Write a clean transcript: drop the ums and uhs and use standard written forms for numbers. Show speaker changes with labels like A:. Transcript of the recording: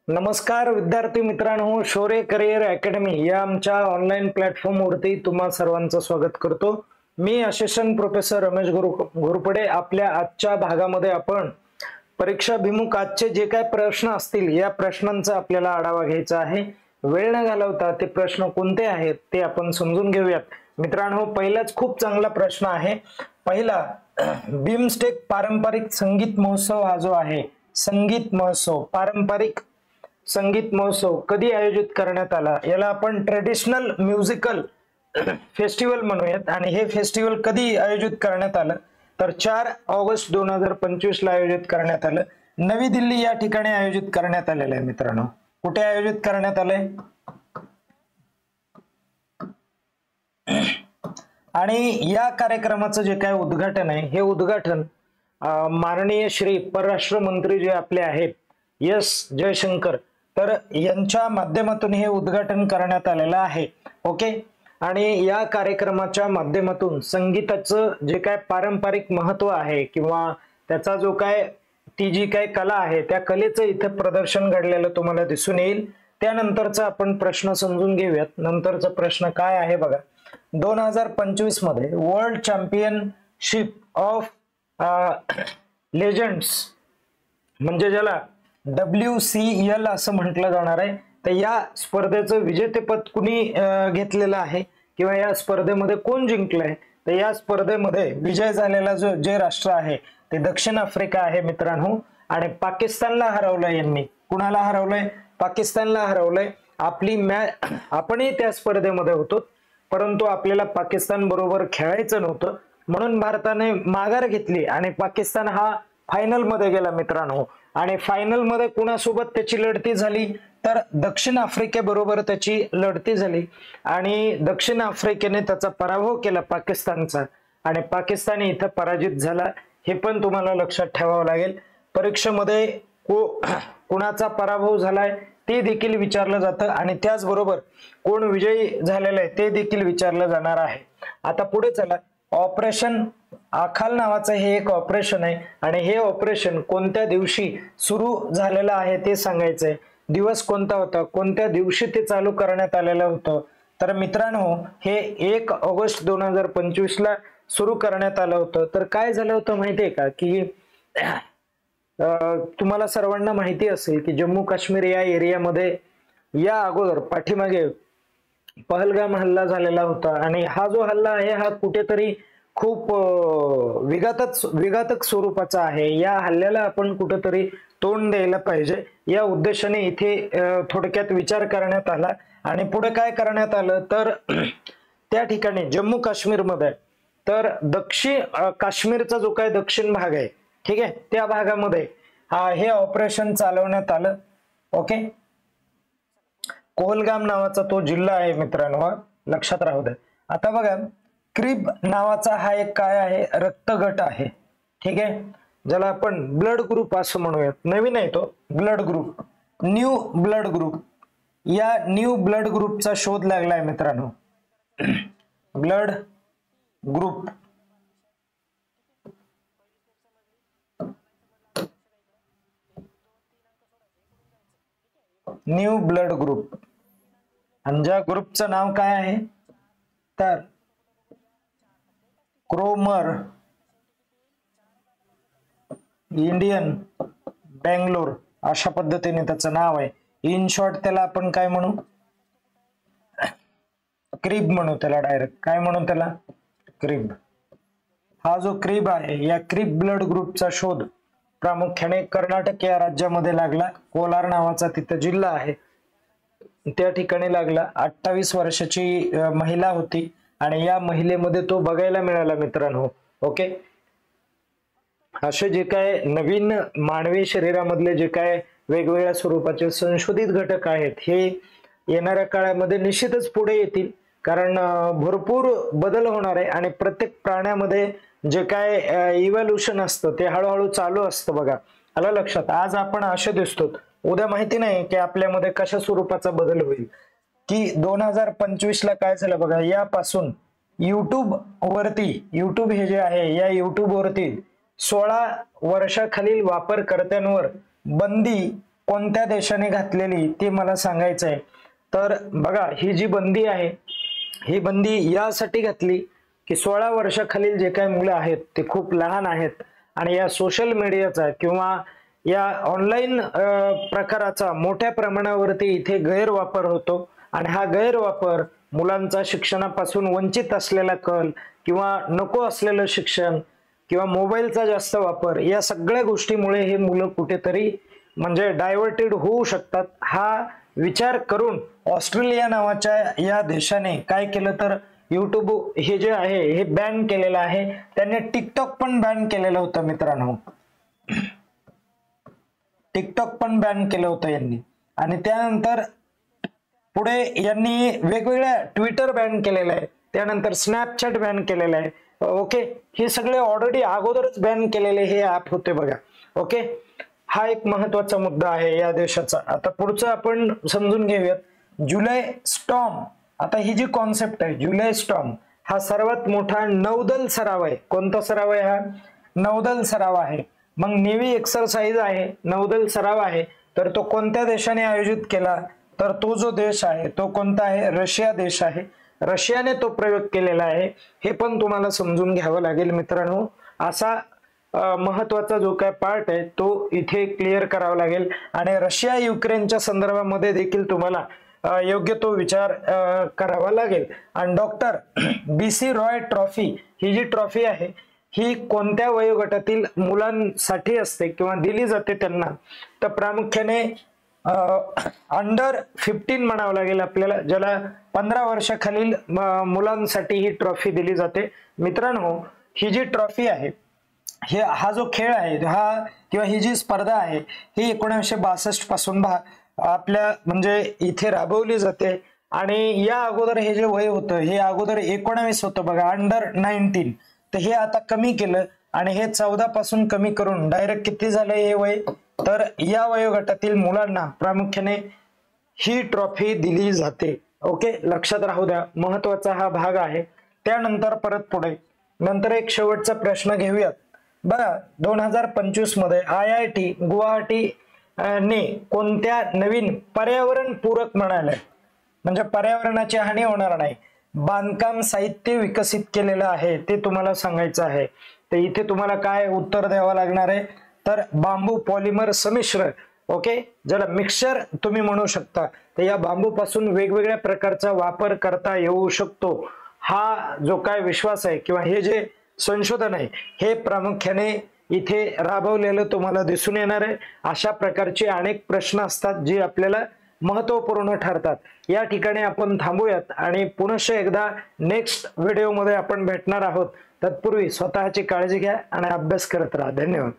A: नमस्कार विद्यार्थी मित्रांनो, शौर्य करिअर अकॅडमी या आमच्या ऑनलाईन प्लॅटफॉर्मवरती तुम्हा सर्वांचं स्वागत करतो। मी असिस्टंट प्रोफेसर रमेश घोरपडे। आपल्या आजच्या भागामध्ये आपण परीक्षाभिमुख आजचे जे काही प्रश्न असतील या प्रश्नांचा आपल्याला आढावा घ्यायचा आहे। वेळ न घालवता ते प्रश्न कोणते आहेत ते आपण समजून घेऊयात। मित्रांनो, पहिलाच खूप चांगला प्रश्न आहे। पहिला, बिमस्टेक पारंपरिक संगीत महोत्सव हा जो आहे, संगीत महोत्सव, पारंपरिक संगीत महोत्सव कधी आयोजित करण्यात आला? याला आपण ट्रेडिशनल म्युझिकल फेस्टिवल म्हणूयात। आणि हे फेस्टिवल कधी आयोजित करण्यात आलं तर 4 ऑगस्ट 2025 ला आयोजित करण्यात आलं। नवी दिल्ली या ठिकाणी आयोजित करण्यात आलेलं आहे। मित्रांनो, कुठे आयोजित करण्यात आलंय? आणि या कार्यक्रमाचं जे काय उद्घाटन आहे, हे उद्घाटन माननीय श्री परराष्ट्र मंत्री जे आपले आहेत एस जयशंकर, तर यांच्या माध्यमातून हे उद्घाटन करण्यात आलेलं आहे। ओके, आणि या कार्यक्रमाच्या माध्यमातून संगीताचं जे काय पारंपरिक महत्व आहे किंवा त्याचा जो काय ती जी काय कला आहे त्या कलेचं इथे प्रदर्शन घडलेलं तुम्हाला दिसून येईल। त्यानंतरचा आपण प्रश्न समजून घेऊयात। नंतरचा प्रश्न काय आहे बघा, 2025 मध्ये वर्ल्ड चॅम्पियनशिप ऑफ लेजंड्स म्हणजे ज्याला WCL असं म्हटलं जाणार आहे, तर या स्पर्धेचं विजेतेपद कुणी घेतलेलं आहे किंवा या स्पर्धेमध्ये कोण जिंकलंय? तर या स्पर्धेमध्ये विजय झालेला जे राष्ट्र आहे ते दक्षिण आफ्रिका आहे मित्रांनो। आणि पाकिस्तानला हरवलंय यांनी। कुणाला हरवलंय? पाकिस्तानला हरवलंय। आपली आपणही त्या स्पर्धेमध्ये होतो, परंतु आपल्याला पाकिस्तान बरोबर खेळायचं नव्हतं, म्हणून भारताने माघार घेतली आणि पाकिस्तान हा फायनल मध्ये गेला मित्रांनो। आणि फायनल मध्ये कुणासोबत त्याची लढती झाली तर दक्षिण आफ्रिकेबरोबर त्याची लढती झाली आणि दक्षिण आफ्रिकेने त्याचा पराभव केला पाकिस्तानचा, आणि पाकिस्तान इथं पराजित झाला। हे पण तुम्हाला लक्षात ठेवावं लागेल। परीक्षेमध्ये कुणाचा पराभव झालाय ते देखील विचारलं जातं आणि त्याचबरोबर कोण विजयी झालेलं आहे ते देखील विचारलं जाणार आहे। आता पुढे चला, ऑपरेशन आखाल नावाचं हे एक ऑपरेशन आहे आणि हे ऑपरेशन कोणत्या दिवशी सुरू झालेलं आहे ते सांगायचंय। दिवस कोणता होता, कोणत्या दिवशी ते चालू करण्यात आलेलं होतं? तर मित्रांनो, हे 1 ऑगस्ट 2025 ला सुरू करण्यात आलं होतं। तर काय झालं होतं माहितीये का की तुम्हाला सर्वांना माहिती असेल की जम्मू काश्मीर या एरियामध्ये या अगोदर पाठीमागे पहलगाम हल्ला झालेला होता आणि हा जो हल्ला आहे हा कुठेतरी खूप विघातक स्वरूपाचा आहे। या हल्ल्याला आपण कुठेतरी तोंड द्यायला पाहिजे या उद्देशाने इथे थोडक्यात विचार करण्यात आला। आणि पुढे काय करण्यात आलं तर त्या ठिकाणी जम्मू काश्मीर मध्ये तर दक्षिण काश्मीरचा जो काय दक्षिण भाग आहे, ठीक आहे, त्या भागामध्ये हे ऑपरेशन चालवण्यात आलं। ओके, कोहलगाम नावाचा तो जिल्हा आहे मित्रांनो, लक्षात राहू द्या। आता बघा, क्रिब नावाचा हा एक काय आहे, रक्तगट आहे, ठीक आहे, ज्याला आपण ब्लड ग्रुप असं म्हणूयात। नवीन आहे तो blood group, new blood group. या न्यू ब्लड ग्रुपचा शोध लागलाय मित्रांनो, blood group. New blood group आणि ज्या ग्रुपचं नाव काय आहे तर क्रोमर इंडियन बेंगलोर अशा पद्धतीने त्याचं नाव आहे। इन शॉर्ट त्याला आपण काय म्हणू, क्रिब म्हणू त्याला, डायरेक्ट काय म्हणू त्याला, क्रिब। हा जो क्रिब आहे या क्रिब ब्लड ग्रुपचा शोध प्रामुख्याने कर्नाटक या राज्यामध्ये लागला। कोलार नावाचा तिथं जिल्हा आहे त्या ठिकाणी लागला। 28 वर्षाची महिला होती आणि या महिलेमध्ये तो बघायला मिळाला मित्रांनो। ओके, असे जे काय नवीन मानवी शरीरामधले जे काय वेगवेगळ्या स्वरूपाचे संशोधित घटक आहेत हे येणाऱ्या काळामध्ये निश्चितच पुढे येतील, कारण भरपूर बदल होणार आहे आणि प्रत्येक प्राण्यामध्ये जे काय इव्होल्युशन असतं ते हळूहळू चालू असतं। बघा, आलं लक्षात? आज आपण असे दिसतो, उद्या माहिती नाही की आपल्यामध्ये कशा स्वरूपाचा बदल होईल। की 2025 ला काय झालं बघा, यापासून युट्यूब हे जे आहे या युट्यूब वरती 16 वर्षाखालील वापरकर्त्यांवर बंदी कोणत्या देशाने घातलेली ते मला सांगायचं आहे. तर बघा, ही जी बंदी आहे ही बंदी यासाठी घातली की 16 वर्षाखालील जे काही मुलं आहेत ते खूप लहान आहेत आणि या सोशल मीडियाचा किंवा या ऑनलाईन प्रकाराचा मोठ्या प्रमाणावरती इथे गैरवापर होतो आणि हा गैरवापर मुलांचा शिक्षणापासून वंचित असलेला कल किंवा नको असलेलं शिक्षण किंवा मोबाईलचा जास्त वापर या सगळ्या गोष्टीमुळे हे मुलं कुठेतरी म्हणजे डायव्हर्टेड होऊ शकतात. हा विचार करून ऑस्ट्रेलिया नावाच्या या देशाने काय केलं तर युट्यूब हे जे आहे हे बॅन केलेलं आहे. त्यांनी टिकटॉक पण बॅन केलेलं होतं मित्रांनो, टिकटॉक पण बॅन केलं होतं यांनी. आणि त्यानंतर पुढे यांनी वेगवेगळ्या ट्विटर बॅन केलेलं आहे, त्यानंतर स्नॅपचॅट बॅन केलेलं आहे. ओके, हे सगळे ऑलरेडी अगोदरच बॅन केलेले हे ऍप होते बघा. ओके, हा एक महत्वाचा मुद्दा आहे या देशाचा. आता पुढचं आपण समजून घेऊयात. जुलै स्टॉर्म, आता ही जी कॉन्सेप्ट आहे जुलै स्टॉर्म हा सर्वात मोठा नौदल सराव आहे. कोणता सराव आहे हा? नौदल सराव आहे. मग नेव्ही एक्सरसाइज आहे, नौदल सराव आहे, तर तो कोणत्या देशाने आयोजित केला? तर तो जो देश आहे तो कोणता आहे? रशिया देश आहे. रशियाने तो प्रयोग केलेला आहे. हे पण तुम्हाला समजून घ्यावं लागेल मित्रांनो. असा महत्वाचा जो काय पार्ट आहे तो इथे क्लिअर करावा लागेल. आणि रशिया युक्रेनच्या संदर्भामध्ये देखील तुम्हाला योग्य तो विचार करावा लागेल. आणि डॉक्टर BC रॉय ट्रॉफी ही जी ट्रॉफी आहे ही कोणत्या वयोगटातील मुलांसाठी असते किंवा दिली जाते त्यांना? तर प्रामुख्याने अंडर 15 म्हणावं लागेल आपल्याला, ज्याला 15 वर्षाखालील मुलांसाठी ही ट्रॉफी दिली जाते. मित्रांनो, ही जी ट्रॉफी आहे हा जो खेळ आहे हा किंवा ही जी स्पर्धा आहे ही 1962 पासून आपल्या म्हणजे इथे राबवली जाते. आणि या अगोदर हे जे वय होतं हे अगोदर 19 होतं बघा, अंडर 19. तर हे आता कमी केलं आणि हे 14 पासून कमी करून डायरेक्ट किती झालं हे वय? तर या वयोगटातील मुलांना प्रामुख्याने ही ट्रॉफी दिली जाते. ओके, लक्षात राहू द्या, महत्वाचा हा भाग आहे. त्यानंतर परत पुढे नंतर एक शेवटचा प्रश्न घेऊयात. बघा, 2025 मध्ये IIT गुवाहाटी ने कोणत्या नवीन पर्यावरण पूरक म्हणाले, म्हणजे पर्यावरणाची हानी होणार नाही, बांधकाम साहित्य विकसित केलेलं आहे ते तुम्हाला सांगायचं आहे. तर इथे तुम्हाला काय उत्तर द्यावं लागणार आहे? तर बांबू पॉलिमर संमिश्र, ओके, ज्याला मिक्सचर तुम्ही म्हणू शकता. तर या बांबू पासून वेगवेगळ्या प्रकारचा वापर करता येऊ शकतो. हा जो काय विश्वास आहे किंवा हे जे संशोधन आहे हे प्रामुख्याने इथे राबवलेलं तुम्हाला दिसून येणार आहे. अशा प्रकारचे अनेक प्रश्न असतात जे आपल्याला महत्वपूर्ण ठरतात. या ठिकाणी आपण थांबूयात आणि पुनश्च एकदा नेक्स्ट व्हिडिओमध्ये आपण भेटणार आहोत. तत्पूर्वी स्वतःची काळजी घ्या आणि अभ्यास करत राहा. धन्यवाद.